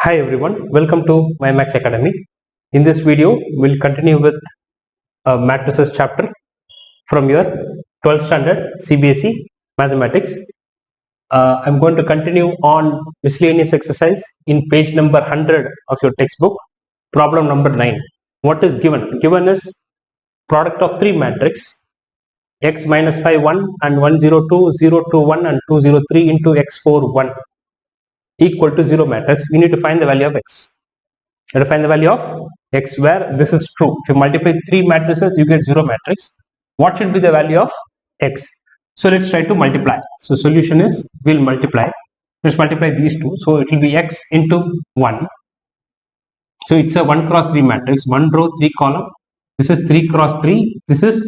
Hi everyone, welcome to My Max Academy. In this video, we'll continue with matrices chapter from your 12th standard CBSE mathematics. I'm going to continue on miscellaneous exercise in page number 100 of your textbook, problem number 9. What is given? Given is product of three matrix x minus 5 1 and 1 0 2 0 2 1 and 2 0 3 into x 4 1 equal to 0 matrix. We need to find the value of x. You have to find the value of x where this is true. If you multiply three matrices, you get 0 matrix. What should be the value of x? So let's try to multiply. So solution is we'll multiply. Let's multiply these two. So it will be x into 1. So it's a 1 cross 3 matrix. 1 row, 3 column. This is 3 cross 3. This is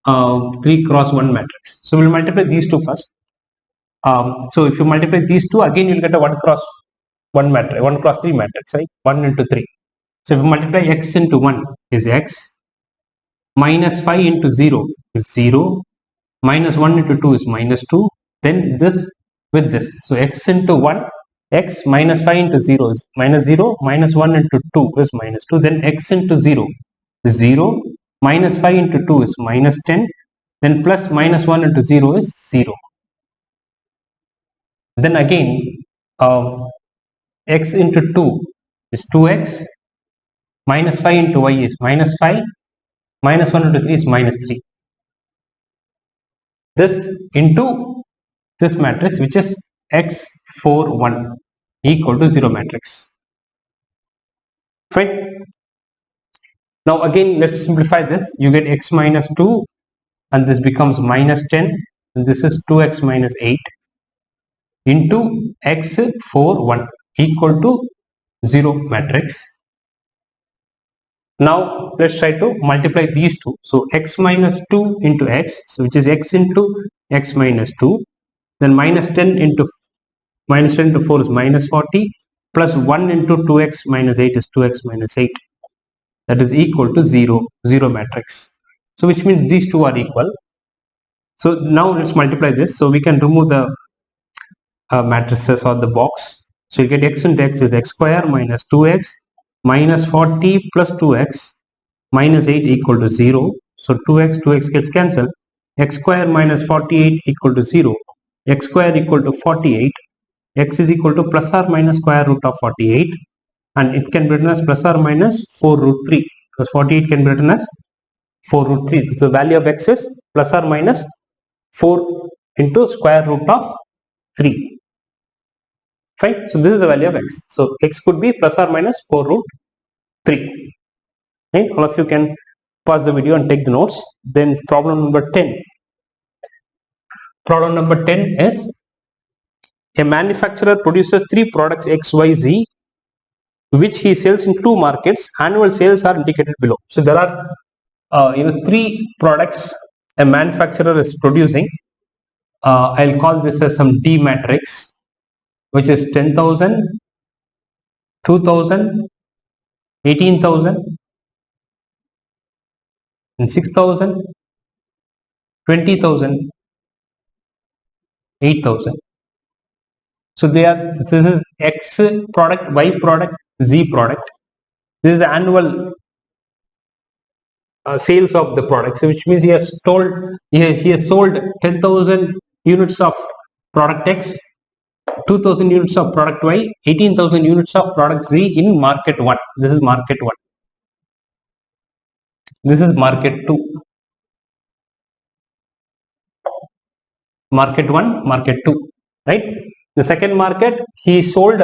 3 cross 1 matrix. So we'll multiply these two first. So if you multiply these two, again you'll get a 1 cross 1 matrix, 1 cross 3 matrix, right? 1 into 3. So if you multiply x into 1 is x, minus 5 into 0 is 0, minus 1 into 2 is minus 2, then this with this. So x into 1, x minus 5 into 0 is minus 0, minus 1 into 2 is minus 2, then x into 0 is 0, minus 5 into 2 is minus 10, then plus minus 1 into 0 is 0. Then again, x into 2 is 2x, minus 5 into y is minus 5, minus 1 into 3 is minus 3. This into this matrix, which is x 4 1 equal to 0 matrix. Fine. Now again, let's simplify this. You get x minus 2 and this becomes minus 10 and this is 2x minus 8 into x 4 1 equal to 0 matrix. Now let's try to multiply these two. So x minus 2 into x, so which is x into x minus 2, then minus 10 into 4 is minus 40, plus 1 into 2x minus 8 is 2x minus 8. That is equal to 0 matrix. So which means these two are equal. So now let's multiply this. So we can remove the matrices or the box. So you get x into x is x square minus 2x minus 40 plus 2x minus 8 equal to 0. So 2x gets cancelled. X square minus 48 equal to 0. X square equal to 48. X is equal to plus or minus square root of 48. And it can be written as plus or minus 4 root 3. Because 48 can be written as 4 root 3. So the value of x is plus or minus 4 into square root of 3. Fine. So this is the value of x. So x could be plus or minus 4 root 3. Right? All of you can pause the video and take the notes. Then problem number 10. Problem number 10 is a manufacturer produces three products X, Y, Z, which he sells in two markets. Annual sales are indicated below. So there are three products a manufacturer is producing. I'll call this as some D matrix, which is 10,000, 2,000, 18,000, and 6,000, 20,000, 8,000. So this is X product, Y product, Z product. This is the annual sales of the product. So which means he has sold 10,000 units of product X, 2,000 units of product Y, 18,000 units of product Z in market 1. This is market 1. This is market 2. Market 1, market 2. Right? The second market, he sold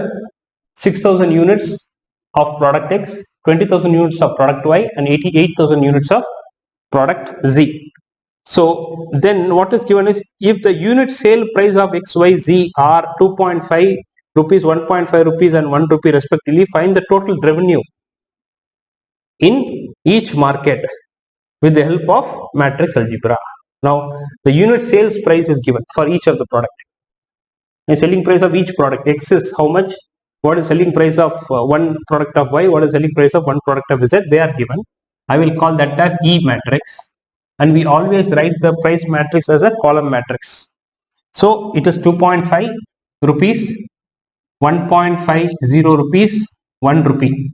6,000 units of product X, 20,000 units of product Y, and 88,000 units of product Z. So then what is given is, if the unit sale price of X, Y, Z are 2.5 rupees, 1.5 rupees and 1 rupee respectively, find the total revenue in each market with the help of matrix algebra. Now the unit sales price is given for each of the product. The selling price of each product X is how much, what is selling price of one product of Y, what is selling price of one product of Z, they are given. I will call that as E matrix. And we always write the price matrix as a column matrix. So it is 2.5 rupees 1.50 rupees, 1 rupee.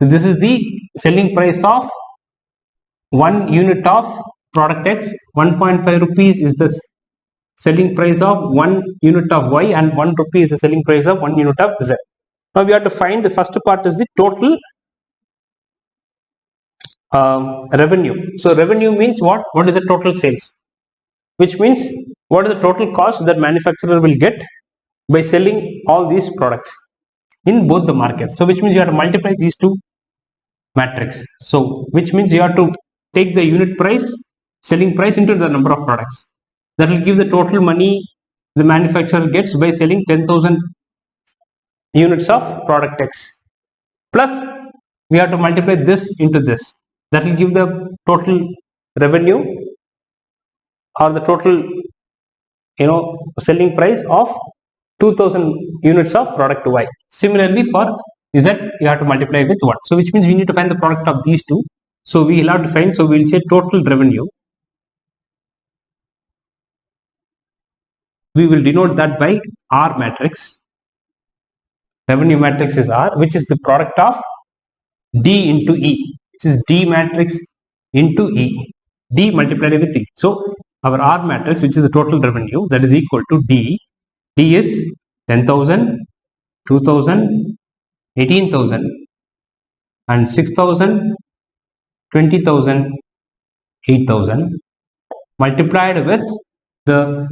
So this is the selling price of 1 unit of product X. 1.5 rupees is the selling price of 1 unit of Y, and 1 rupee is the selling price of 1 unit of Z. Now we have to find the first part is the total revenue. So revenue means what? What is the total sales? Which means what is the total cost that manufacturer will get by selling all these products in both the markets. So which means you have to multiply these two matrix. So which means you have to take the unit price, selling price into the number of products. That will give the total money the manufacturer gets by selling 10,000 units of product X. Plus we have to multiply this into this. That will give the total revenue or the total selling price of 2000 units of product Y. Similarly for Z you have to multiply with 1. So which means we need to find the product of these two. So we will have to find, so we will say total revenue. We will denote that by R matrix. Revenue matrix is R, which is the product of D into E. This is D matrix into E. D multiplied with E. So our R matrix, which is the total revenue, that is equal to D. D is 10,000, 2,000, 18,000 and 6,000, 20,000, 8,000 multiplied with the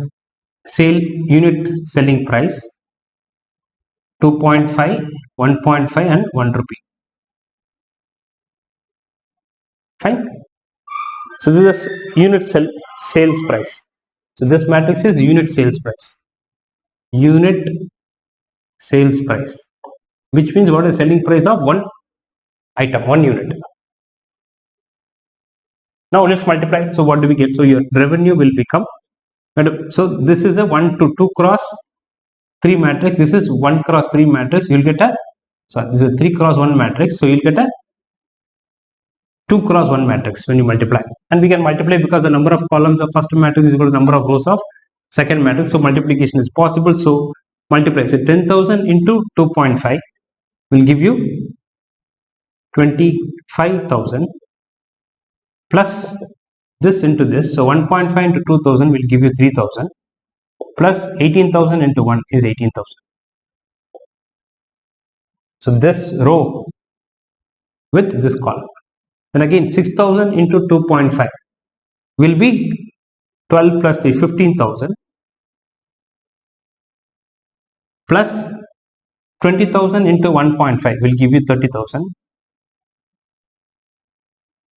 unit selling price 2.5, 1.5 and 1 rupee. Fine. So this is unit sales price. So this matrix is unit sales price. Unit sales price, which means what is selling price of one item, one unit. Now let's multiply. So what do we get? So your revenue will become, so this is a 1 to 2 cross 3 matrix. This is 1 cross 3 matrix. You will get a, sorry, this is a 3 cross 1 matrix. So you will get a 2 cross 1 matrix when you multiply. And we can multiply because the number of columns of first matrix is equal to the number of rows of second matrix. So multiplication is possible. So multiply. So 10,000 into 2.5 will give you 25,000 plus this into this. So 1.5 into 2,000 will give you 3,000 plus 18,000 into 1 is 18,000. So this row with this column. And again 6,000 into 2.5 will be 12 plus 3, 15,000 plus 20,000 into 1.5 will give you 30,000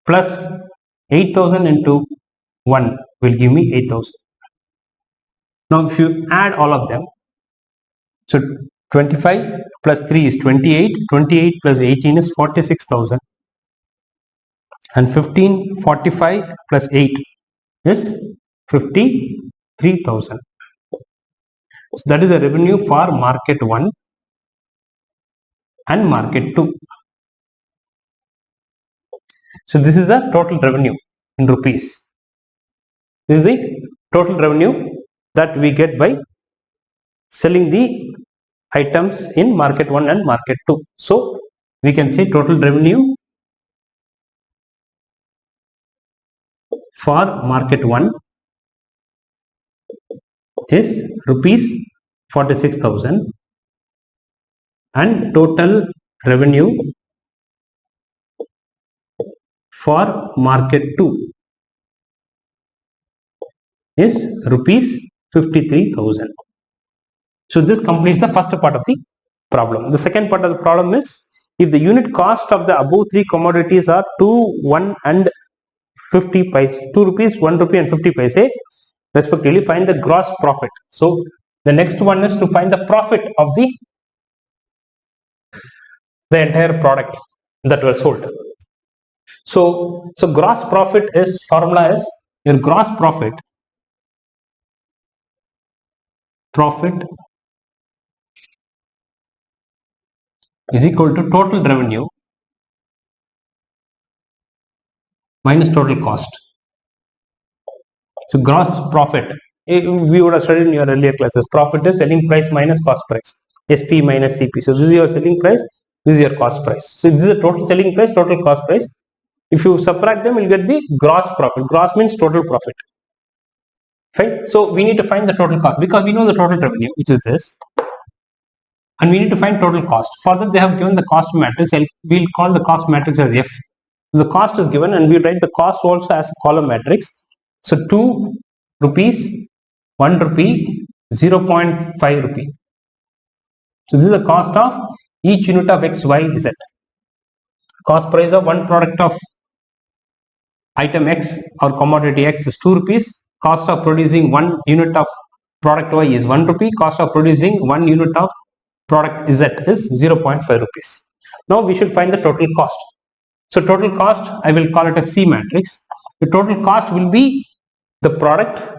plus 8,000 into 1 will give me 8,000. Now if you add all of them, so 25 plus 3 is 28, 28 plus 18 is 46,000 and 45 plus 8 is 53,000. So that is the revenue for market 1 and market 2. So this is the total revenue in rupees. This is the total revenue that we get by selling the items in market 1 and market 2. So we can say total revenue for market 1 is rupees 46,000 and total revenue for market 2 is rupees 53,000. So this completes the first part of the problem. The second part of the problem is, if the unit cost of the above three commodities are 2, 1 and 50 paise, 2 rupees, 1 rupee and 50 paise respectively, find the gross profit. So the next one is to find the profit of the entire product that was sold. So gross profit is, formula is, your gross profit is equal to total revenue minus total cost. So gross profit, we would have studied in your earlier classes, profit is selling price minus cost price. SP minus CP. So this is your selling price, this is your cost price. So this is the total selling price, total cost price. If you subtract them, you'll get the gross profit. Gross means total profit. Fine. So we need to find the total cost because we know the total revenue, which is this, and we need to find total cost. For that, they have given the cost matrix. We'll call the cost matrix as F. The cost is given, and we write the cost also as column matrix. So 2 rupees, 1 rupee, 0.5 rupee. So this is the cost of each unit of X, Y, Z. Cost price of one product of item X or commodity X is 2 rupees. Cost of producing one unit of product Y is 1 rupee. Cost of producing one unit of product Z is 0.5 rupees. Now we should find the total cost. So total cost, I will call it a C matrix. The total cost will be the product.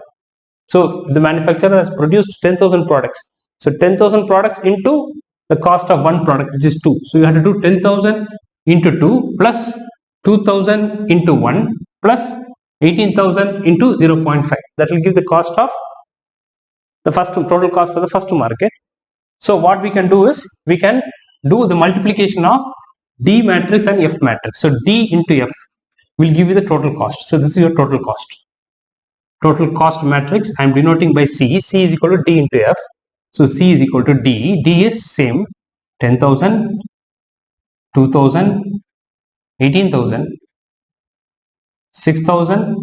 So the manufacturer has produced 10,000 products. So 10,000 products into the cost of one product, which is 2. So you have to do 10,000 into 2 plus 2,000 into 1 plus 18,000 into 0.5. That will give the cost of the first total cost for the first market. So what we can do is we can do the multiplication of D matrix and F matrix. So D into F will give you the total cost. So this is your total cost. Total cost matrix I am denoting by C. C is equal to D into F. So C is equal to D. D is same 10,000, 2,000, 18,000, 6,000,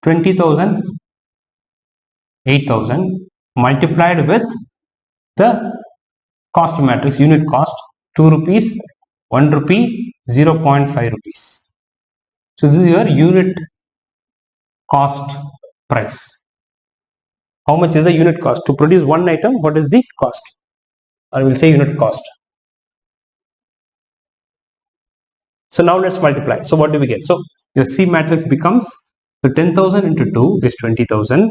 20,000, 8,000 multiplied with the cost matrix unit cost 2 rupees, 1 rupee, 0.5 rupees. So this is your unit cost price. How much is the unit cost? To produce one item, what is the cost? I will say unit cost. So now let's multiply. So what do we get? So your C matrix becomes, so 10,000 into 2 is 20,000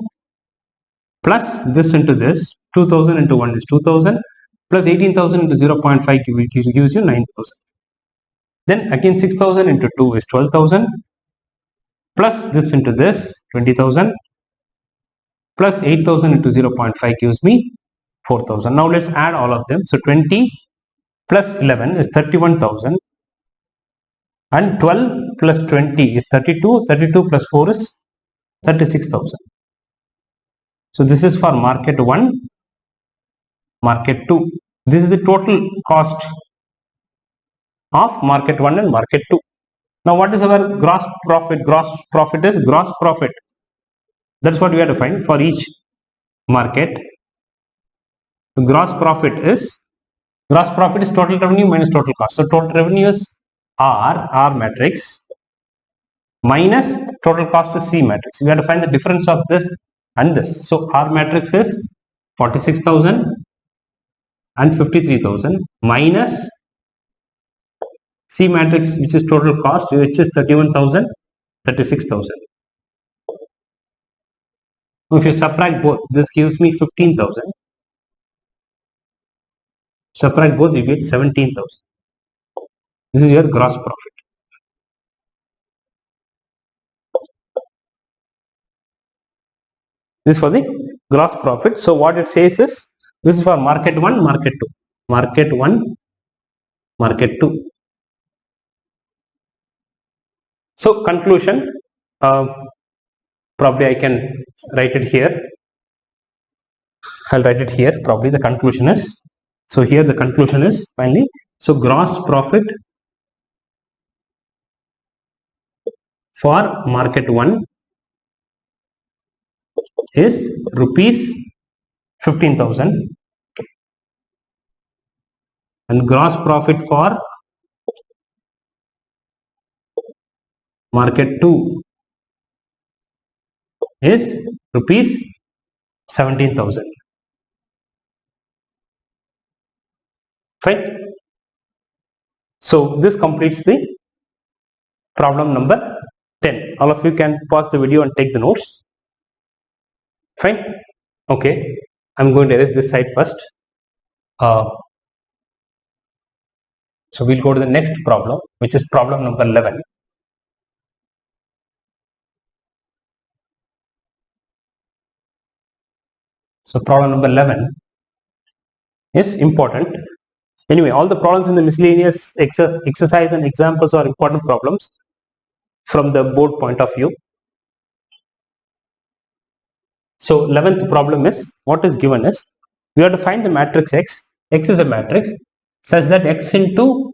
plus this into this, 2,000 into 1 is 2,000 plus 18,000 into 0.5 gives you 9,000. Then again 6,000 into 2 is 12,000 plus this into this 20,000 plus 8,000 into 0.5 gives me 4,000. Now let's add all of them. So 20 plus 11 is 31,000 and 12 plus 20 is 32. 32 plus 4 is 36,000. So this is for market 1, market 2. This is the total cost of market 1 and market 2. Now what is our gross profit? Gross profit is gross profit. That's what we have to find for each market. The gross profit is total revenue minus total cost. So total revenue is R matrix minus total cost is C matrix. We have to find the difference of this and this. So R matrix is 46,000 and 53,000 minus C matrix, which is total cost, which is 31,000, 36,000. If you subtract both, this gives me 15,000. Subtract both, you get 17,000. This is your gross profit. This is for the gross profit. So what it says is, this is for market 1, market 2. Market 1, market 2. So conclusion, probably I can write it here. I'll write it here. Probably the conclusion is, so here the conclusion is finally, so gross profit for market 1 is rupees 15,000 and gross profit for market 2 is rupees 17,000. Fine. So this completes the problem number 10. All of you can pause the video and take the notes. Fine. Okay. I'm going to erase this side first. So we'll go to the next problem, which is problem number 11. So problem number 11. is important. Anyway, all the problems in the miscellaneous exercise and examples are important problems from the board point of view. So 11th problem is, what is given is, we have to find the matrix X. X is a matrix such that X into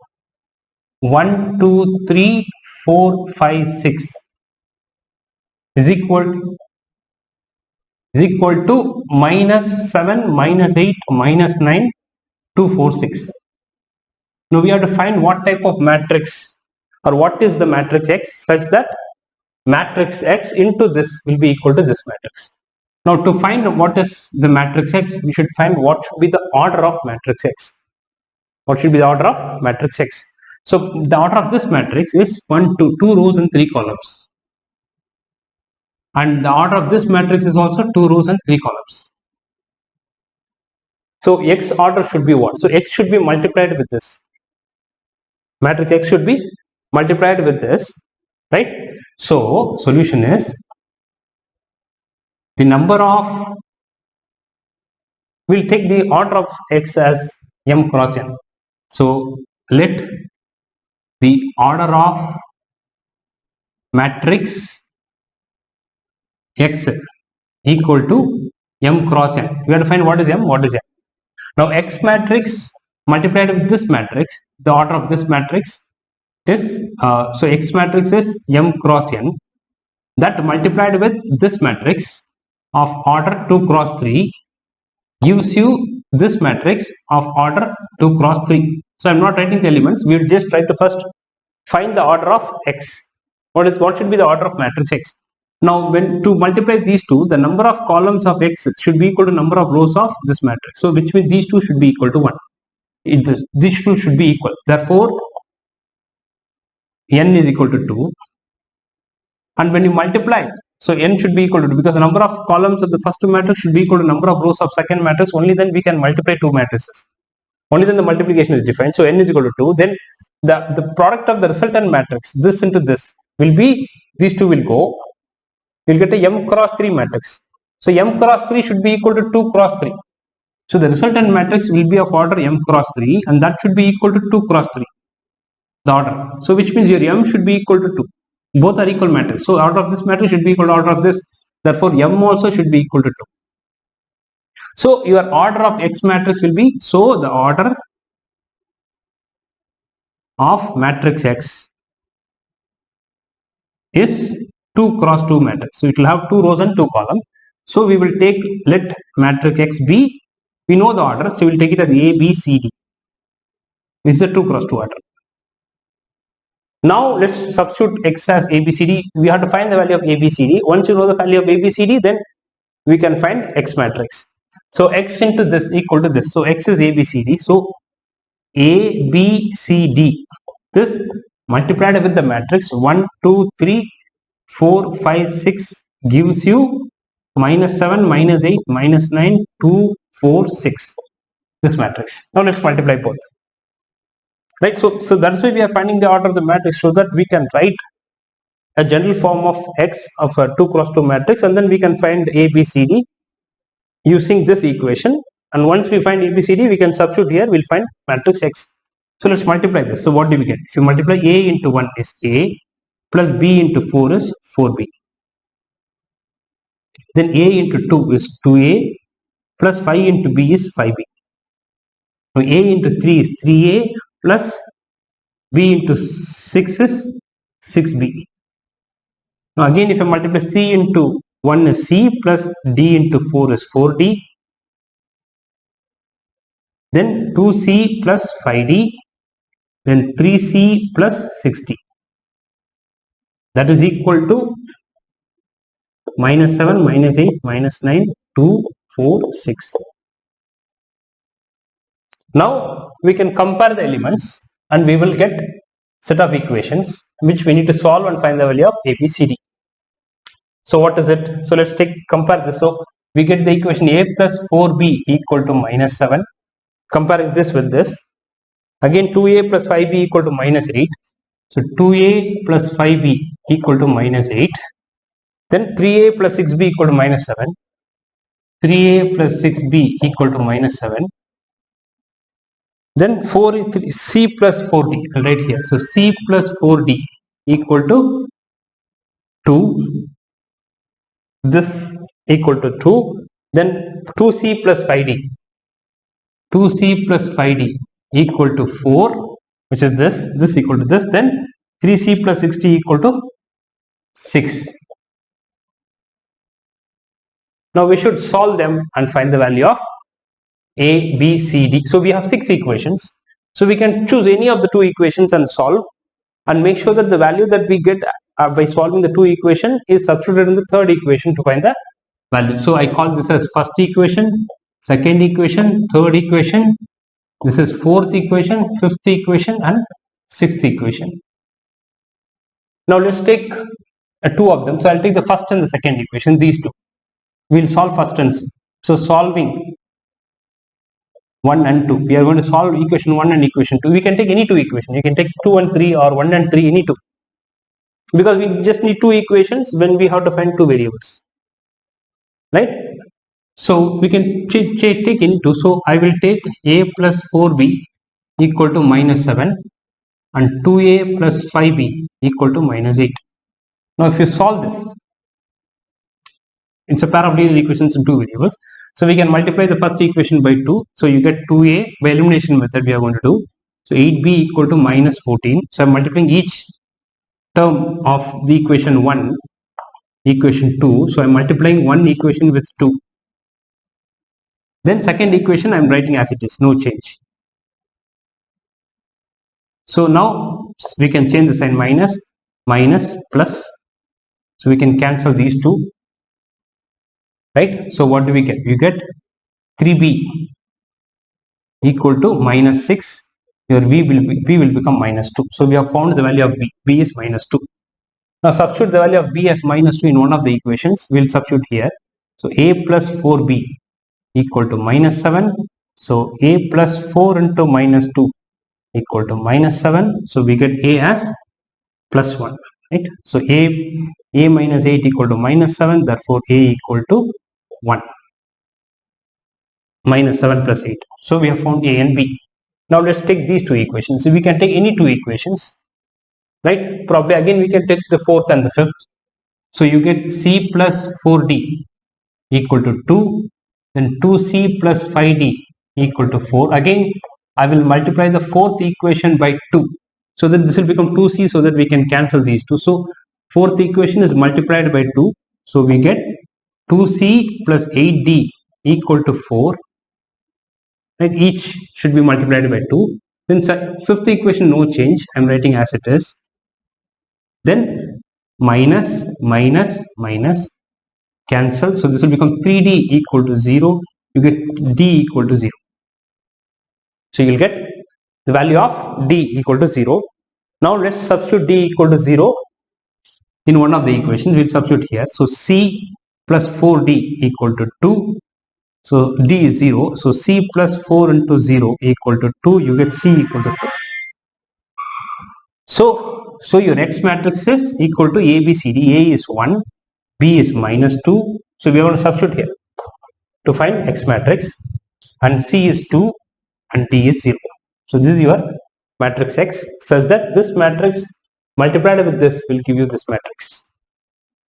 1, 2, 3, 4, 5, 6 is equal to minus 7, minus 8, minus 9, 2, 4, 6. Now we have to find what type of matrix, or what is the matrix X such that matrix X into this will be equal to this matrix. Now to find what is the matrix X, we should find what should be the order of matrix X. What should be the order of matrix X? So the order of this matrix is 1, 2, 2 rows and 3 columns. And the order of this matrix is also 2 rows and 3 columns. So X order should be what? So X should be multiplied with this. Matrix X should be multiplied with this, right? So solution is the number of, we'll take the order of X as m cross n. So let the order of matrix X equal to m cross n. We have to find what is m, what is n. Now X matrix multiplied with this matrix, the order of this matrix is, so X matrix is m cross n, that multiplied with this matrix of order 2 cross 3 gives you this matrix of order 2 cross 3. So I am not writing the elements, we will just try to first find the order of X. What should be the order of matrix X? Now when to multiply these two, the number of columns of X should be equal to number of rows of this matrix. So which means these two should be equal to 1. These two should be equal. Therefore n is equal to 2. And when you multiply, so n should be equal to 2, because the number of columns of the first matrix should be equal to number of rows of second matrix. Only then we can multiply two matrices. Only then the multiplication is defined. So n is equal to 2. Then the product of the resultant matrix, this into this, will be, these two will go, we'll get a m cross 3 matrix. So m cross 3 should be equal to 2 cross 3. So the resultant matrix will be of order m cross 3, and that should be equal to 2 cross 3, the order. So which means your m should be equal to 2. Both are equal matrix. So order of this matrix should be equal to order of this. Therefore m also should be equal to 2. So your order of X matrix will be, so the order of matrix X is 2 cross 2 matrix. So it will have 2 rows and 2 columns. So we will take, let matrix X be, we know the order, so we will take it as A, B, C, D. This is the 2 cross 2 order. Now let's substitute X as A, B, C, D. We have to find the value of A, B, C, D. Once you know the value of A, B, C, D, then we can find X matrix. So X into this equal to this. So X is A, B, C, D. So A, B, C, D. This multiplied with the matrix 1, 2, 3, 4, 5, 6 gives you minus 7, minus 8, minus 9, 2, 4, 6. This matrix. Now let's multiply both. Right, so that's why we are finding the order of the matrix, so that we can write a general form of X of a 2 cross 2 matrix, and then we can find A, B, C, D using this equation. And once we find A, B, C, D, we can substitute here, we'll find matrix X. So let's multiply this. So what do we get? If you multiply A into 1 is A, plus B into 4 is 4B. Then A into 2 is 2A, plus 5 into B is 5B. So A into 3 is 3A, plus B into 6 is 6B. Now again, if I multiply C into 1 is C, plus D into 4 is 4D. Then 2C plus 5D. Then 3C plus 6D. That is equal to minus 7, minus 8, minus 9, 2, 4, 6. Now we can compare the elements and we will get set of equations which we need to solve and find the value of A, B, C, D. So what is it? So let's compare this. So we get the equation A plus 4B equal to minus 7. Comparing this with this. Again 2A plus 5B equal to minus 8. So 2A plus 5B equal to minus 8. Then 3A plus 6B equal to minus 7. 3A plus 6B equal to minus 7. Then 4 is 3, C plus 4D, I'll write here. So C plus 4D equal to 2, this equal to 2, then 2C plus 5D, 2C plus 5D equal to 4, which is this equal to this, then 3C plus 6D equal to 6. Now we should solve them and find the value of A, B, C, D. So we have 6 equations. So we can choose any of the 2 equations and solve, and make sure that the value that we get by solving the 2 equation is substituted in the third equation to find the value. So I call this as first equation, second equation, third equation. This is fourth equation, fifth equation, and sixth equation. Now let's take 2 of them. So I'll take the first and the second equation, these 2. We'll solve first and so solving 1 and 2. We are going to solve equation 1 and equation 2. We can take any 2 equations. You can take 2 and 3 or 1 and 3, any 2. Because we just need 2 equations when we have to find 2 variables. Right? So we can take any 2. So I will take A plus 4B equal to minus 7 and 2A plus 5B equal to minus 8. Now if you solve this, it's a pair of linear equations in 2 variables. So we can multiply the first equation by 2. So you get 2A by elimination method we are going to do. So 8B equal to minus 14. So I'm multiplying each term of the equation 1, equation 2. So I'm multiplying one equation with 2. Then second equation I'm writing as it is, no change. So now we can change the sign, minus, minus, plus. So we can cancel these 2. Right? So what do we get? You get 3B equal to minus 6. Your B will become minus 2. So we have found the value of B. B is minus 2. Now substitute the value of B as minus 2 in one of the equations. We will substitute here. So A plus 4B equal to minus 7. So A plus 4 into minus 2 equal to minus 7. So we get A as plus 1. Right? So A minus 8 equal to minus 7. Therefore A equal to 1. Minus 7 plus 8. So we have found A and B. Now let's take these 2 equations. So we can take any 2 equations. Right? Probably again we can take the fourth and the fifth. So you get C plus 4D equal to 2. Then 2C plus 5D equal to 4. Again I will multiply the fourth equation by 2. So that this will become 2C, so that we can cancel these 2. So fourth equation is multiplied by 2. So we get 2C plus 8D equal to 4. Right? Each should be multiplied by 2. Then fifth equation, no change. I am writing as it is. Then minus, minus, minus, cancel. So this will become 3D equal to 0. You get D equal to 0. So you will get the value of D equal to 0. Now let's substitute D equal to 0 in one of the equations. We will substitute here. So C plus 4D equal to 2. So D is 0. So C plus 4 into 0 equal to 2. You get C equal to 2. So your X matrix is equal to A, B, C, D. A is 1. B is minus 2. So we are going to substitute here to find X matrix. And C is 2 and D is 0. So this is your matrix X, such that this matrix multiplied with this will give you this matrix.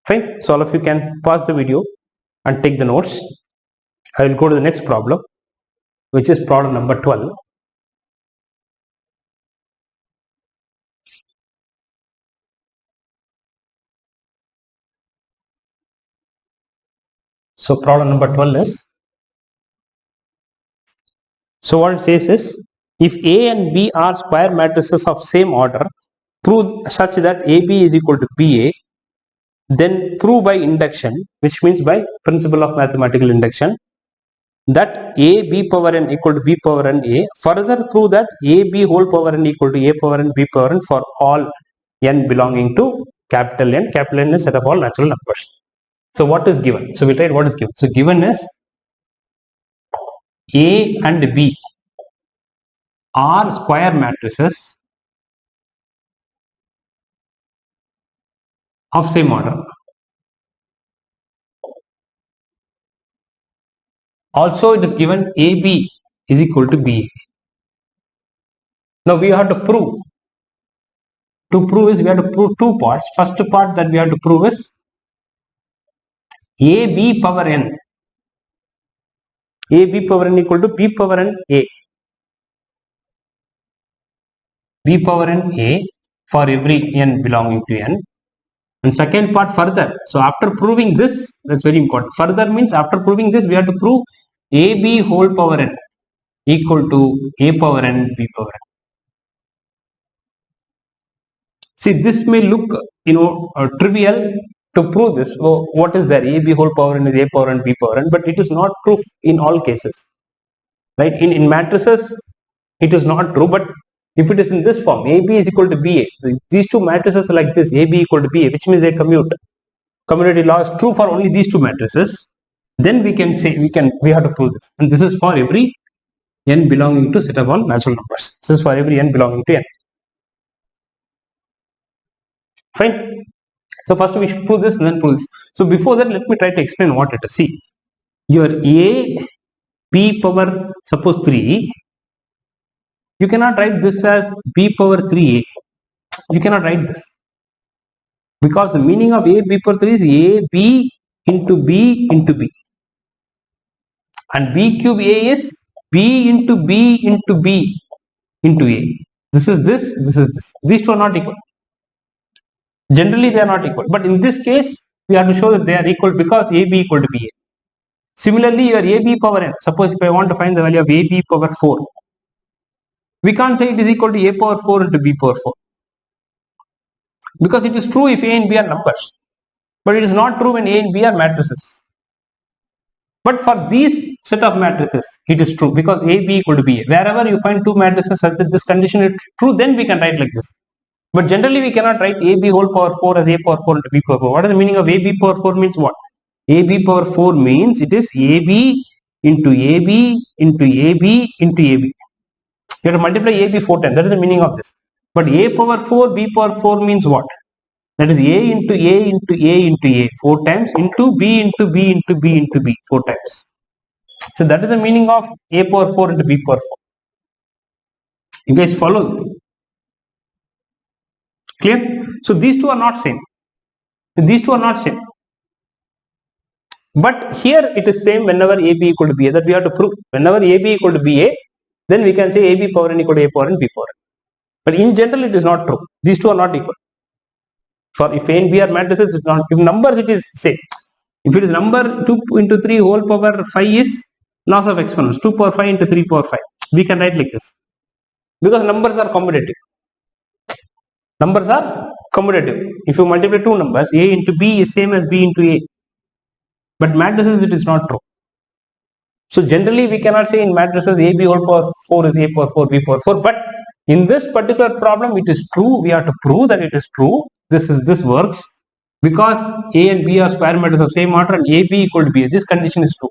Fine. So all of you can pause the video and take the notes. I will go to the next problem, which is problem number 12. So problem number 12 is, so what it says is, if A and B are square matrices of same order, prove such that AB is equal to BA, then prove by induction, which means by principle of mathematical induction, that A B power n equal to B power n A. Further prove that A B whole power n equal to A power n B power n for all n belonging to capital N. Capital N is set of all natural numbers. So what is given? So we'll write what is given. So given is A and B are square matrices of same order. Also it is given AB is equal to BA. Now we have to prove. To prove is we have to prove two parts. First part that we have to prove is AB power n. AB power n equal to B power n A. B power n A for every n belonging to n. And second part further. So after proving this, that's very important. Further means after proving this, we have to prove AB whole power n equal to A power n B power n. See, this may look, trivial to prove this. Oh, what is there? AB whole power n is A power n B power n, but it is not true in all cases. Right? In matrices, it is not true, but if it is in this form, AB is equal to BA, these two matrices are like this, AB equal to BA, which means they commute. Commutative law is true for only these two matrices. Then we can say, we have to prove this. And this is for every n belonging to set of all natural numbers. This is for every n belonging to n. Fine. So first we should prove this and then prove this. So before that, let me try to explain what it is. See, your A, B power, suppose 3, you cannot write this as B power 3A. You cannot write this. Because the meaning of A, B power 3 is A, B into B into B. And B cube A is B into B into B into A. This is this, this is this. These two are not equal. Generally they are not equal. But in this case, we have to show that they are equal because AB equal to BA. Similarly, your AB power n. Suppose if I want to find the value of AB power 4. We can't say it is equal to A power 4 into B power 4. Because it is true if A and B are numbers. But it is not true when A and B are matrices. But for these set of matrices, it is true because A, B equal to BA. Wherever you find two matrices such that this condition is true, then we can write like this. But generally we cannot write AB whole power 4 as A power 4 into B power 4. What is the meaning of AB power 4 means what? AB power 4 means it is AB into AB into AB into AB. You have to multiply AB 4 times. That is the meaning of this. But A power 4, B power 4 means what? That is A into A into A into A 4 times into B into B into B into B 4 times. So that is the meaning of A power 4 into B power 4. You guys follow this? Clear? So these two are not same. These two are not same. But here it is same whenever AB equal to BA. That we have to prove. Whenever AB equal to BA, then we can say AB power n equal to A power n B power n. But in general, it is not true. These two are not equal. For if A and B are matrices, it's not. If numbers, it is same. If it is number 2 into 3 whole power 5 is loss of exponents. 2 power 5 into 3 power 5. We can write like this. Because numbers are commutative. Numbers are commutative. If you multiply two numbers, A into B is same as B into A. But matrices, it is not true. So generally, we cannot say in matrices AB whole power 4 is A power 4, B power 4. But in this particular problem, it is true. We have to prove that it is true. This works because A and B are square matrices of same order and AB equal to B. This condition is true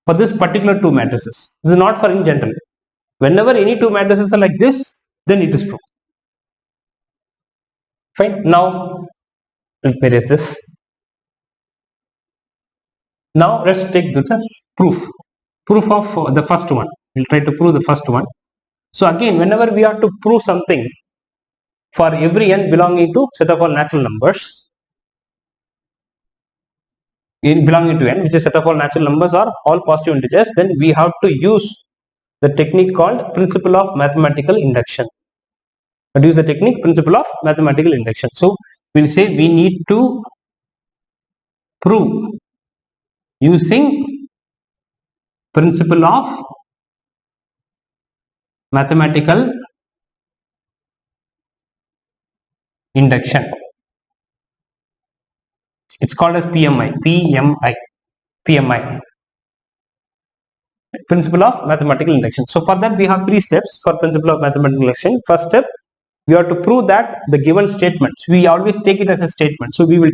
for this particular two matrices. This is not for in general. Whenever any two matrices are like this, then it is true. Fine. Now, let me erase this. Now, let's take the proof. Proof of the first one. We'll try to prove the first one. So again, whenever we have to prove something for every n belonging to set of all natural numbers, in belonging to n, which is set of all natural numbers or all positive integers, then we have to use the technique called principle of mathematical induction. But use the technique principle of mathematical induction. So we'll say we need to prove using principle of mathematical induction. It's called as PMI. Principle of mathematical induction. So for that we have three steps for principle of mathematical induction. First step, we have to prove that the given statement, we always take it as a statement. So we will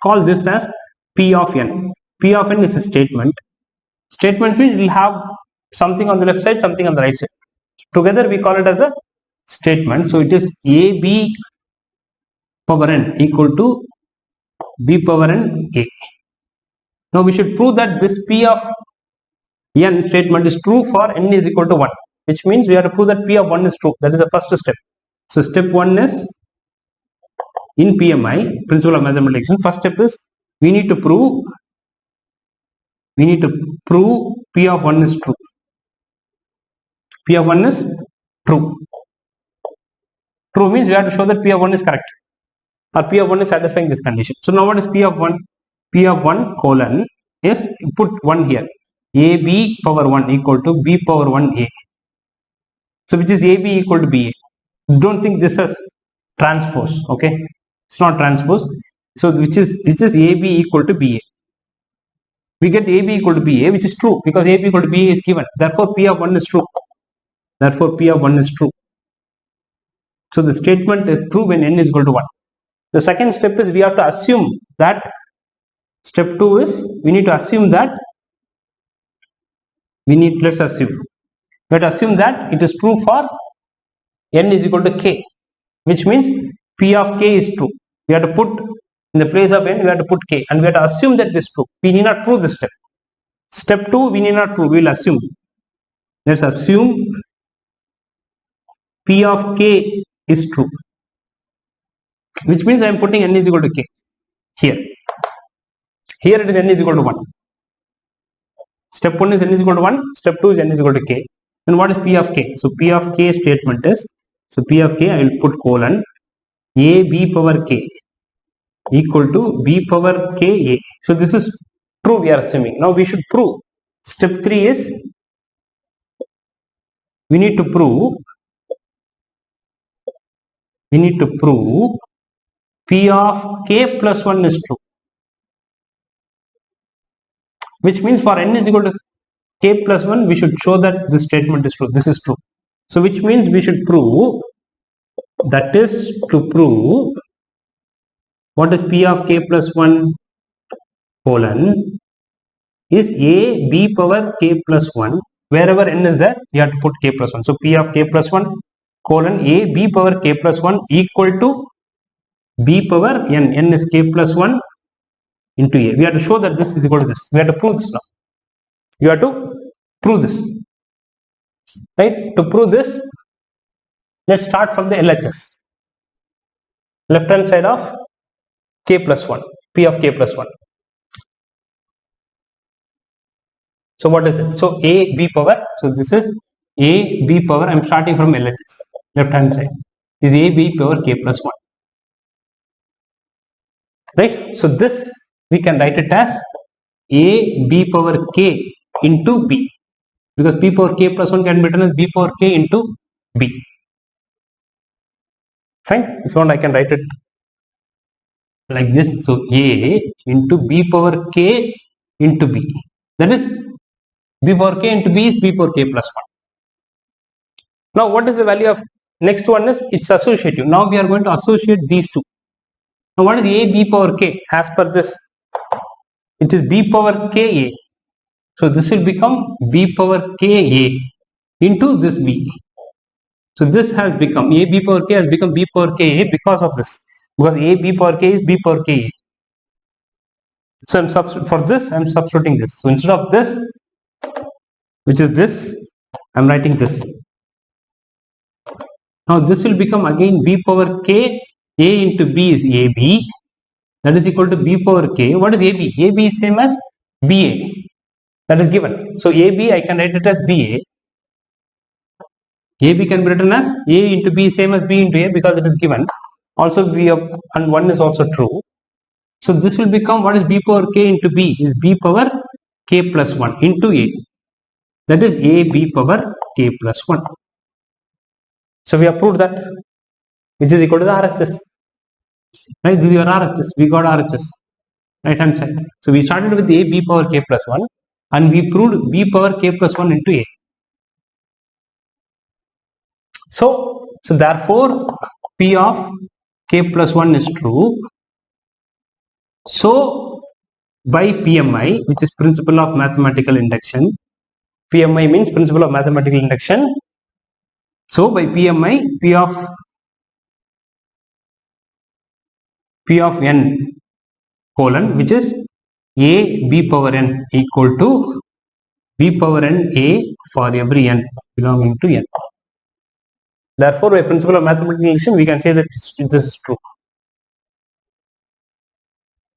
call this as P of n. P of n is a statement. Statement means it will have something on the left side, something on the right side. Together we call it as a statement. So it is AB power n equal to B power n A. Now we should prove that this P of n statement is true for n is equal to 1. which means we have to prove that P of 1 is true. That is the first step. So step 1 is in PMI, principle of mathematics. First step is we need to prove P of 1 is true. P of 1 is true. True means we have to show that P of 1 is correct, or P of 1 is satisfying this condition. So now what is P of 1? P of 1 colon is, put 1 here. AB power 1 equal to B power 1A. So which is AB equal to BA. Don't think this is transpose. Okay, it's not transpose. So which is AB equal to BA. We get AB equal to BA, which is true because AB equal to BA is given. Therefore P of 1 is true. Therefore P of 1 is true. So the statement is true when n is equal to 1. The second step is we have to assume that, step 2 is we need to assume that, let's assume, we have to assume that it is true for n is equal to k, which means P of k is true. We have to put in the place of n, we have to put k, and we have to assume that this is true. We need not prove this step. Step 2 we need not prove, we will assume. Let's assume P of k is true, which means I am putting n is equal to k here. Here it is n is equal to 1. Step 1 is n is equal to 1, step 2 is n is equal to k. Then what is P of k? So P of k statement is, so P of k I will put colon a b power k equal to b power k a. So this is true, we are assuming. Now we should prove. Step 3 is we need to prove P of k plus 1 is true, which means for n is equal to k plus 1 we should show that this statement is true. This is true. So which means we should prove, that is to prove, what is P of k plus 1 colon is a b power k plus 1. Wherever n is there you have to put k plus 1. So P of k plus 1 colon a b power k plus 1 equal to b power n. N is k plus 1 into a. We have to show that this is equal to this. We have to prove this now. You have to prove this. Right? To prove this, let's start from the LHS. Left hand side of k plus 1. P of k plus 1. So what is it? So a b power. So this is a b power. I am starting from LHS. Left hand side is a b power k plus 1. Right? So this we can write it as a b power k into b, because p power k plus 1 can be written as b power k into b. Fine. If you want I can write it like this. So a into b power k into b. That is b power k into b is b power k plus 1. Now what is the value of next one is it's associative. Now we are going to associate these two. Now what is a b power k? As per this, it is b power k a. So this will become b power k a into this b. So this has become a b power k has become b power k a because of this. Because a b power k is b power k a. So for this I am substituting this. So instead of this, which is this, I am writing this. Now this will become again b power k a into b is ab. That is equal to b power k. What is ab? Ab is same as ba. That is given. So ab I can write it as ba. AB can be written as a into b same as b into a because it is given. Also b of and 1 is also true. So this will become, what is b power k into b is b power k plus 1 into a. That is a b power k plus 1. So we have proved that, which is equal to the RHS. Right? This is your RHS. We got RHS. Right hand side. So we started with a b power k plus 1 and we proved b power k plus 1 into a. So therefore P of k plus 1 is true. So by PMI, which is principle of mathematical induction, PMI means principle of mathematical induction. So by PMI, P of n colon, which is a b power n equal to b power n a for every n belonging to n. Therefore, by principle of mathematical induction, we can say that this is true.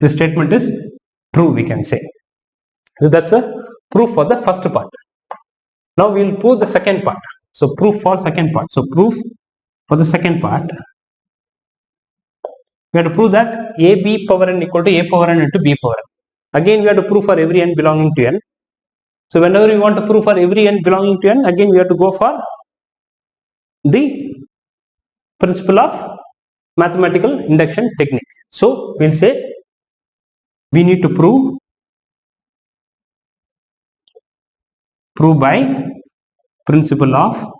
This statement is true, we can say. So that's a proof for the first part. Now we will prove the second part. So proof for second part. So proof for the second part, we have to prove that ab power n equal to a power n into b power n. Again, we have to prove for every n belonging to n. So whenever we want to prove for every n belonging to n, again we have to go for the principle of mathematical induction technique. So we'll say we need to prove by principle of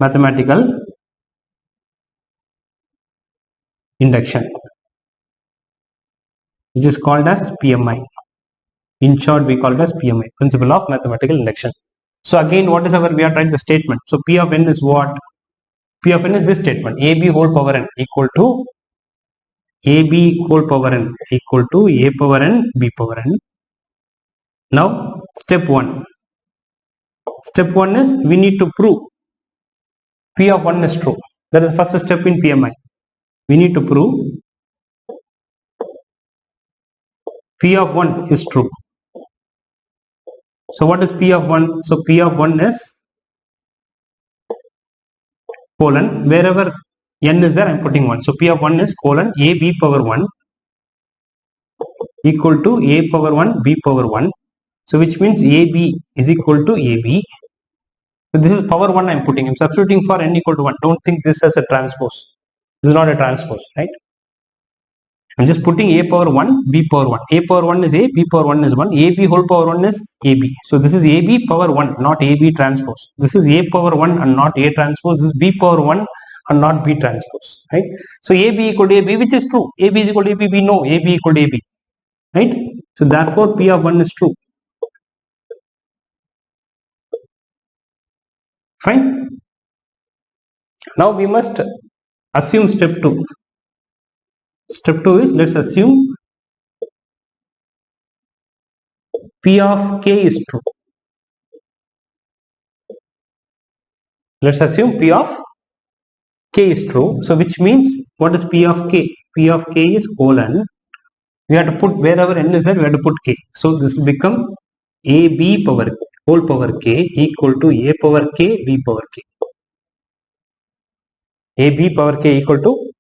mathematical induction, which is called as PMI. In short, we call it as PMI, principle of mathematical induction. So again, what is our, we are trying the statement. So P of n is what? P of n is this statement, ab whole power n equal to ab whole power n equal to a power n b power n. Now step 1. Step 1 is we need to prove P of 1 is true. That is the first step in PMI. We need to prove P of 1 is true. So what is P of 1? So P of 1 is colon, wherever n is there I am putting 1. So P of 1 is colon a b power 1 equal to a power 1 b power 1. So which means ab is equal to ab. So this is power 1 I am putting. I am substituting for n equal to 1. Don't think this as a transpose. This is not a transpose, right? I am just putting a power 1 b power 1. A power 1 is a, b power 1 is 1. ab whole power 1 is ab. So this is ab power 1, not ab transpose. This is a power 1 and not a transpose. This is b power 1 and not b transpose, right? So ab equal to ab, which is true. ab is equal to ab, we know ab equal to ab, right? So therefore P of 1 is true. Fine. Now we must assume step 2. Step 2 is, let's assume P of k is true. Let's assume P of k is true. So which means, what is P of k? P of k is colon. We have to put, wherever n is there, we have to put k. So this will become ab power whole power k equal to a power k b power k. ab power k equal to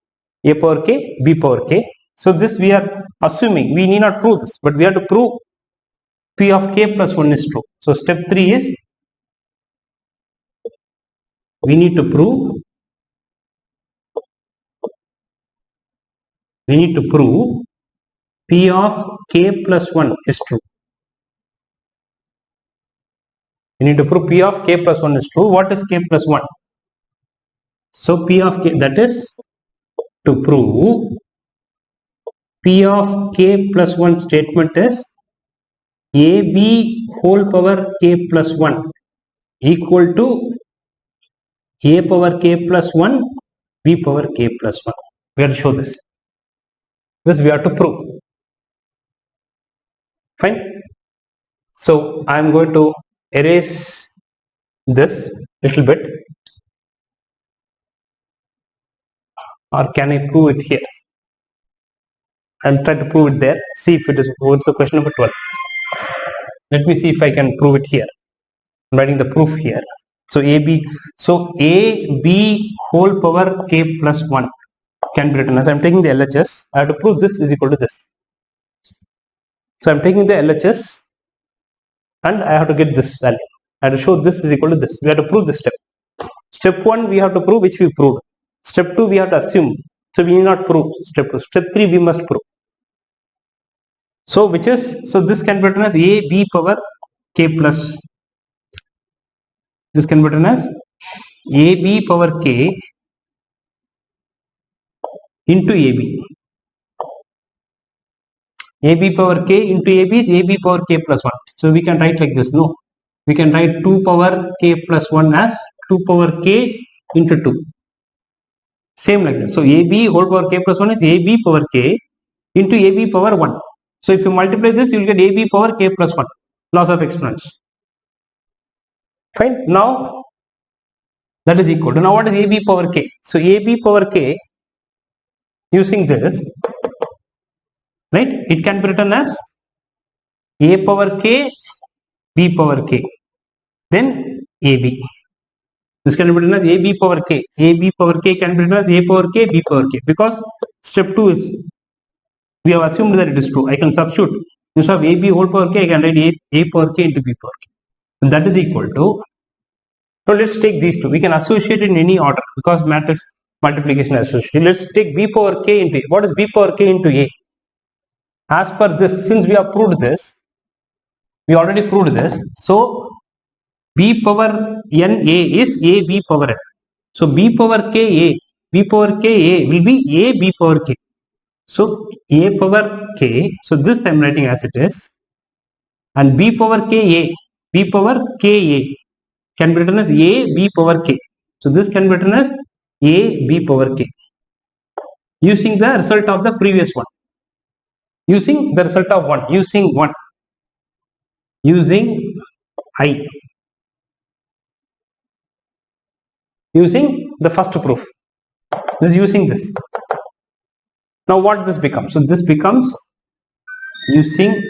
a power k b power k. So this we are assuming, we need not prove this, but we have to prove P of k plus 1 is true. So step 3 is, we need to prove P of k plus 1 is true. We need to prove P of k plus 1 is true. What is k plus 1? So P of k, that is to prove P of k plus 1 statement is ab whole power k plus 1 equal to a power k plus 1 b power k plus 1. We have to show this. This we have to prove. Fine. So I am going to erase this little bit, or can I prove it here? I'll try to prove it there. See if it is, what's the question number 12. Let me see if I can prove it here. I'm writing the proof here. So ab whole power k plus 1 can be written as, I'm taking the LHS. I have to prove this is equal to this. So I'm taking the LHS and I have to get this value. I have to show this is equal to this. We have to prove this step. Step 1 we have to prove, which we proved. Step 2 we have to assume. So we need not prove step 2. Step 3 we must prove. So which is, so this can be written as a b power k plus, this can be written as a b power k into ab. A b power k into ab is a b power k plus 1. So we can write like this. No, we can write 2 power k plus 1 as 2 power k into 2. Same like that. So ab whole power k plus 1 is ab power k into ab power 1. So if you multiply this, you will get ab power k plus 1. Loss of exponents. Fine. Now that is equal to, now what is AB power k? So AB power k, using this, right, it can be written as A power k, B power k, then AB. This can be written as AB power k. AB power k can be written as A power k, B power k, because step 2 is, we have assumed that it is true. I can substitute, instead of AB whole power k, I can write A power k into B power k. And that is equal to, so let's take these two. We can associate in any order because matrix multiplication is associated. Let's take B power k into A. What is B power k into A? As per this, since we have proved this, we already proved this. So B power n A is A B power n. So B power k A, B power k A will be A B power k. So A power k, so this I am writing as it is, and B power k A, B power k A can be written as A B power k. So this can be written as A B power k, using the result of the previous one. Using the result of 1, using 1, using I, using the first proof, this is using this. Now what this becomes? So this becomes using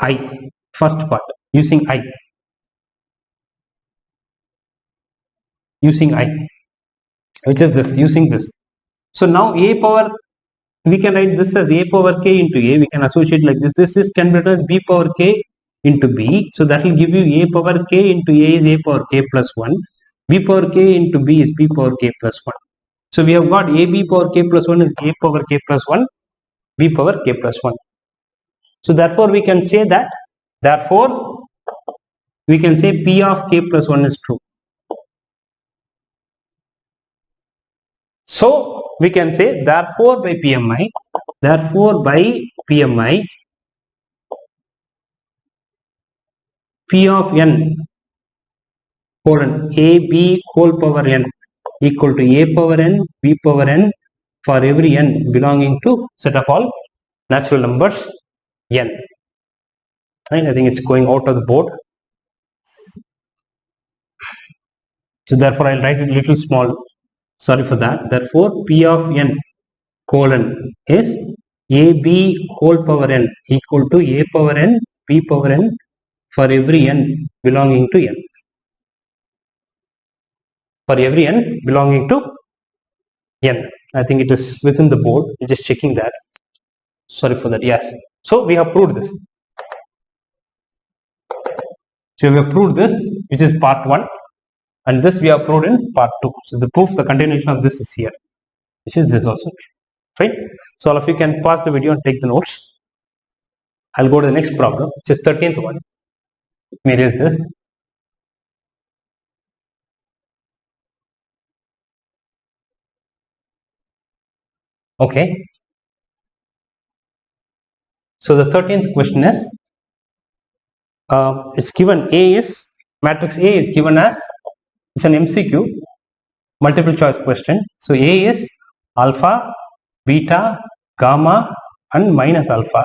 I, first part, using I, using I, which is this, using this. So now A power, we can write this as A power k into A, we can associate like this. This is can be written as B power k into B. So that will give you A power k into A is A power k plus 1. B power k into B is B power k plus 1. So we have got A B power k plus 1 is A power k plus 1, B power k plus 1. So therefore we can say that, therefore we can say P of k plus 1 is true. So we can say therefore by PMI, therefore by PMI, P of n colon A B whole power n equal to A power n B power n for every n belonging to set of all natural numbers n. And I think it's going out of the board. So therefore I'll write it little small. Sorry for that. Therefore P of n colon is A B whole power n equal to A power n B power n for every n belonging to n. For every n belonging to n. I think it is within the board. I'm just checking that. Sorry for that. Yes. So we have proved this. So we have proved this, which is part 1, and this we have proved in part 2. So the proof, the continuation of this is here, which is this also. Right? So all of you can pause the video and take the notes. I'll go to the next problem, which is 13th one. Let me erase this. Okay. So the 13th question is, it's given A is, matrix A is given as, it's an MCQ, multiple choice question. So A is alpha, beta, gamma and minus alpha,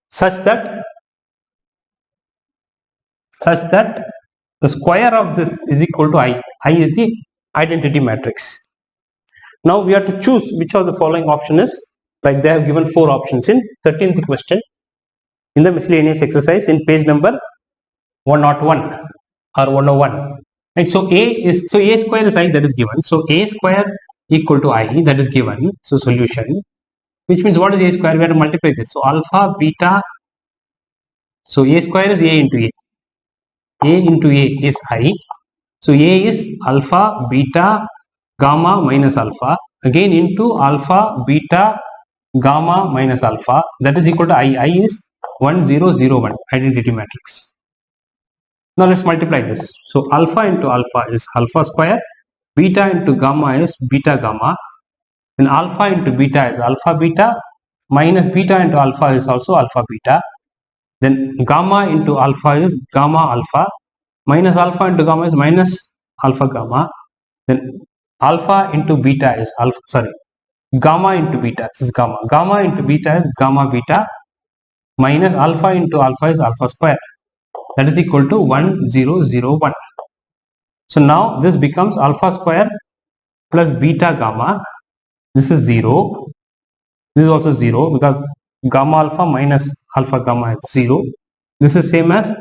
such that the square of this is equal to I. I is the identity matrix. Now we have to choose which of the following option is, like they have given 4 options in 13th question in the miscellaneous exercise in page number 101 or 101. Right, so A square is I, that is given. So A square equal to I, that is given. So solution, which means what is A square? We have to multiply this. So alpha, beta, so A square is A into A. A into A is I. So A is alpha, beta, gamma minus alpha, again into alpha, beta, gamma minus alpha, that is equal to I. I is 1001, identity matrix. Now let's multiply this. So alpha into alpha is alpha square, beta into gamma is beta gamma, and alpha into beta is alpha beta, minus beta into alpha is also alpha beta, then gamma into alpha is gamma alpha, minus alpha into gamma is minus alpha gamma, then alpha into beta is alpha, sorry, gamma into beta, this is gamma, gamma into beta is gamma beta, minus alpha into alpha is alpha square. That is equal to 1, 0, 0, 1. So now this becomes alpha square plus beta gamma. This is 0. This is also 0 because gamma alpha minus alpha gamma is 0. This is same as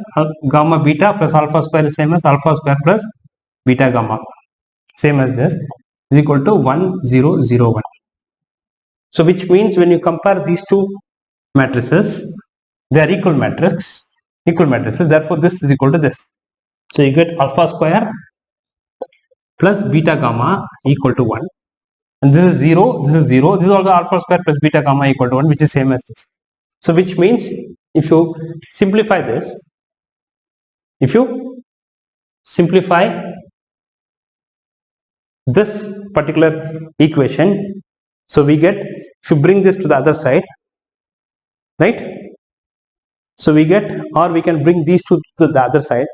gamma beta plus alpha square is same as alpha square plus beta gamma. Same as this is equal to 1, 0, 0, 1. So which means when you compare these two matrices, they are equal matrices. Therefore, this is equal to this. So you get alpha square plus beta gamma equal to 1. And this is 0, this is 0. This is also alpha square plus beta gamma equal to 1, which is same as this. So which means if you simplify this, this particular equation, so we get, if you bring this to the other side, right? So we get, or we can bring these two to the other side.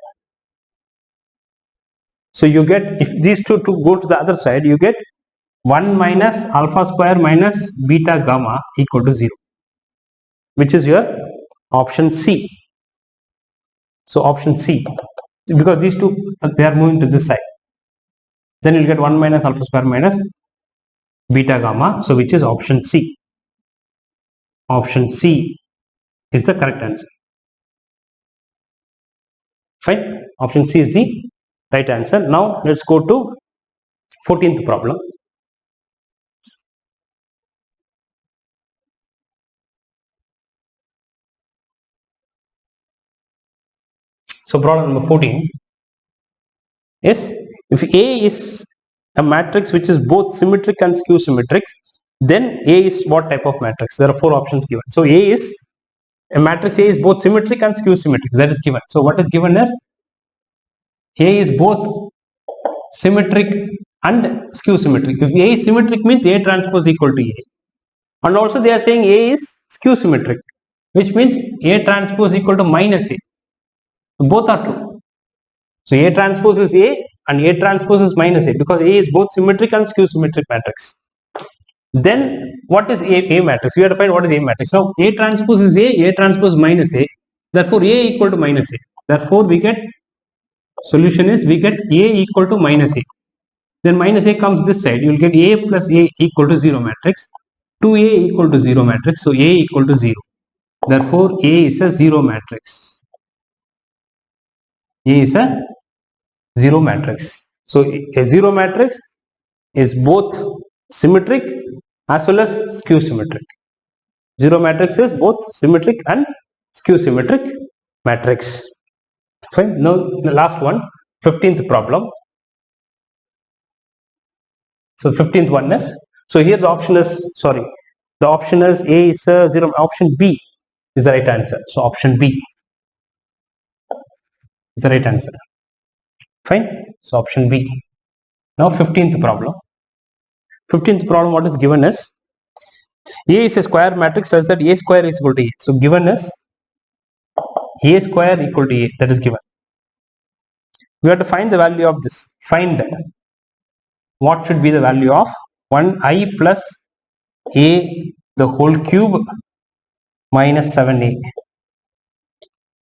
So you get, if these two to go to the other side, you get 1 minus alpha square minus beta gamma equal to 0, which is your option C. So option C, because these two, they are moving to this side. Then you'll get 1 minus alpha square minus beta gamma. So which is option C. Option C is the correct answer. Fine. Option C is the right answer. Now let's go to 14th problem. So problem number 14 is, if A is a matrix which is both symmetric and skew symmetric, then A is what type of matrix? There are 4 options given. So A is a matrix. A is both symmetric and skew symmetric. That is given. So what is given is A is both symmetric and skew symmetric. If A is symmetric means A transpose equal to A. And also they are saying A is skew symmetric, which means A transpose equal to minus A. So both are true. So A transpose is A and A transpose is minus A, because A is both symmetric and skew symmetric matrix. Then what is A matrix? We have to find what is A matrix. Now A transpose is A transpose minus A. Therefore A equal to minus A. Therefore we get, solution is, we get A equal to minus A. Then minus A comes this side. You will get A plus A equal to 0 matrix. 2A equal to 0 matrix. So A equal to 0. Therefore A is a 0 matrix. A is a 0 matrix. So a 0 matrix is both symmetric as well as skew symmetric. 0 matrix is both symmetric and skew symmetric matrix. Fine. Now the last one, 15th problem. So 15th one is, so here the option is, the option is A is a 0, option B is the right answer. So option B is the right answer. Fine. So option B. Now 15th problem. 15th problem, what is given is, A is a square matrix such that A square is equal to A. So given is A square equal to A, that is given. We have to find the value of this. Find what should be the value of 1i plus A the whole cube minus 7a.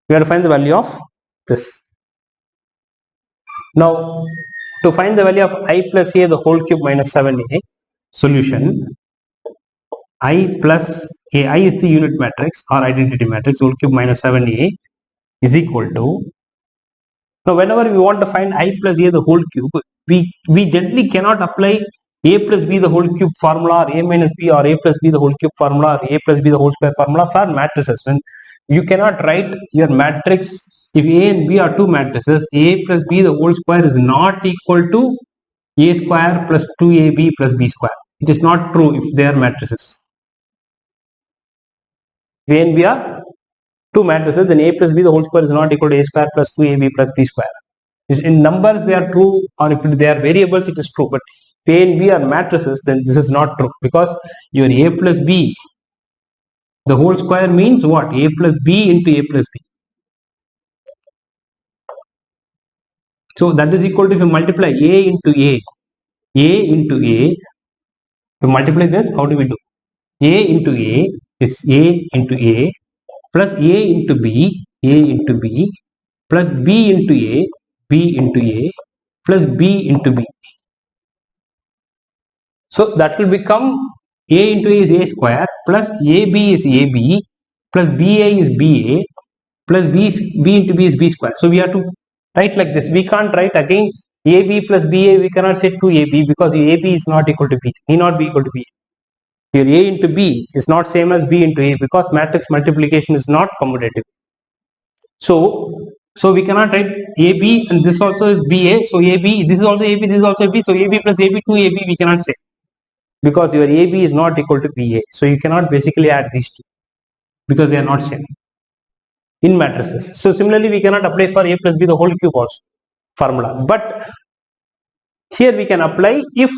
We have to find the value of this. Now to find the value of I plus A the whole cube minus 7a, solution, I plus A, I is the unit matrix or identity matrix, whole cube minus 7a is equal to, now whenever we want to find I plus A the whole cube, we generally cannot apply A plus B the whole cube formula, or A minus B, or A plus B the whole cube formula, or A plus B the whole square formula for matrices. When you cannot write your matrix, if A and B are two matrices, A plus B the whole square is not equal to A square plus 2AB plus B square. It is not true if they are matrices. If A and B are two matrices, then A plus B the whole square is not equal to A square plus 2AB plus B square. In numbers they are true, or if they are variables it is true, but if A and B are matrices, then this is not true, because your A plus B the whole square means what? A plus B into A plus B. So that is equal to, if you multiply A into A into A, to multiply this, how do we do? A into A is A into A plus A into B, A into B, plus B into A, B into A, plus B into B. So that will become A into A is A square, plus AB is AB, plus BA is BA, plus B into B is B square. So we have to write like this. We can't write again AB plus BA. We cannot say 2AB because AB is not equal to B. Need not be equal to B. Here A into B is not same as B into A because matrix multiplication is not commutative. So we cannot write AB and this also is BA. So AB, this is also AB, this is also AB. So AB plus AB, 2AB we cannot say because your AB is not equal to BA. So you cannot basically add these two because they are not same in matrices. So similarly we cannot apply for A plus B the whole cube also formula. But here we can apply if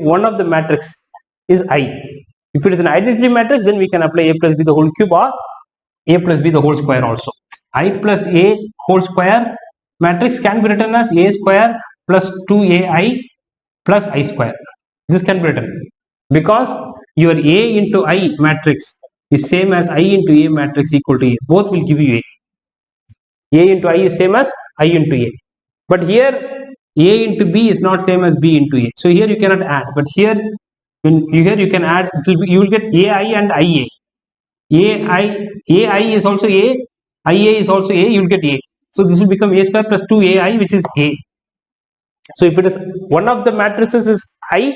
one of the matrix is I. If it is an identity matrix, then we can apply A plus B the whole cube or A plus B the whole square also. I plus A whole square matrix can be written as A square plus 2AI plus I square. This can be written because your A into I matrix is same as I into A matrix equal to A. Both will give you A. A into I is same as I into A. But here A into B is not same as B into A. So here you cannot add. But here you can add. You will get AI and IA. AI is also A. IA is also A. You will get A. So this will become A square plus 2AI, which is A. So if it is one of the matrices is I,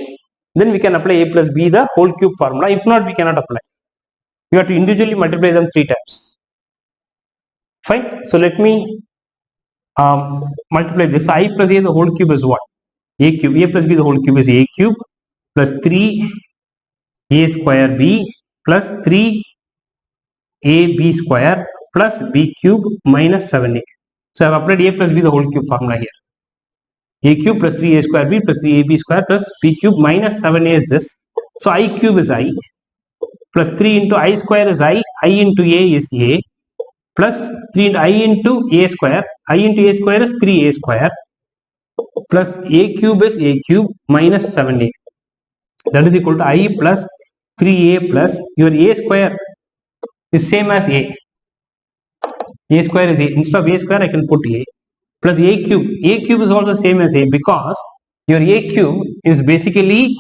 then we can apply A plus B the whole cube formula. If not, we cannot apply. You have to individually multiply them 3 times. Fine. So let me multiply this. I plus A the whole cube is what? A cube. A plus B the whole cube is A cube plus 3 A square B plus 3 AB square plus B cube minus 7A. So I have applied A plus B the whole cube formula here. A cube plus 3A square B plus 3AB square plus B cube minus 7A is this. So I cube is I plus 3 into I square is I into A is A plus 3 into I into A square. I into A square is 3A square plus A cube is A cube minus 7A. That is equal to I plus 3A plus your A square is same as A. A square is A. Instead of A square I can put A plus A cube. A cube is also same as A because your A cube is basically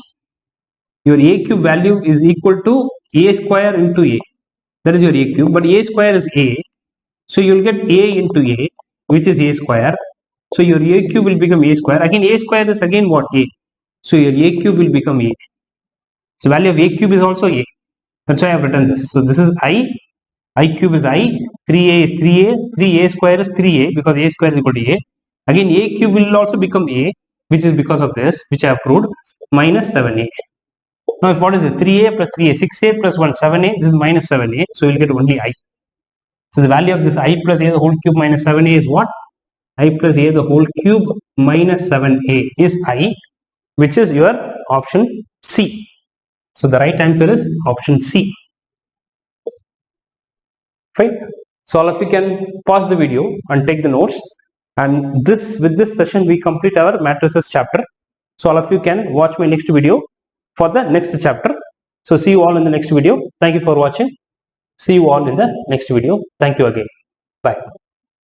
your A cube value is equal to A square into A. That is your A cube. But A square is A. So you will get A into A, which is A square. So your A cube will become A square. Again A square is again what? A. So your A cube will become A. So value of A cube is also A. That's why I have written this. So this is I cube is I, 3A is 3A, 3A square is 3A because A square is equal to A. Again A cube will also become A, which is because of this, which I have proved, minus 7A. Now if what is this? 3A plus 3A, 6A plus 1, 7A, this is minus 7A, so you will get only I. So the value of this I plus A the whole cube minus 7A is what? I plus A the whole cube minus 7A is I, which is your option C. So the right answer is option C. Fine. So all of you can pause the video and take the notes. And with this session we complete our matrices chapter. So all of you can watch my next video for the next chapter. So see you all in the next video. Thank you for watching. See you all in the next video. Thank you again. Bye.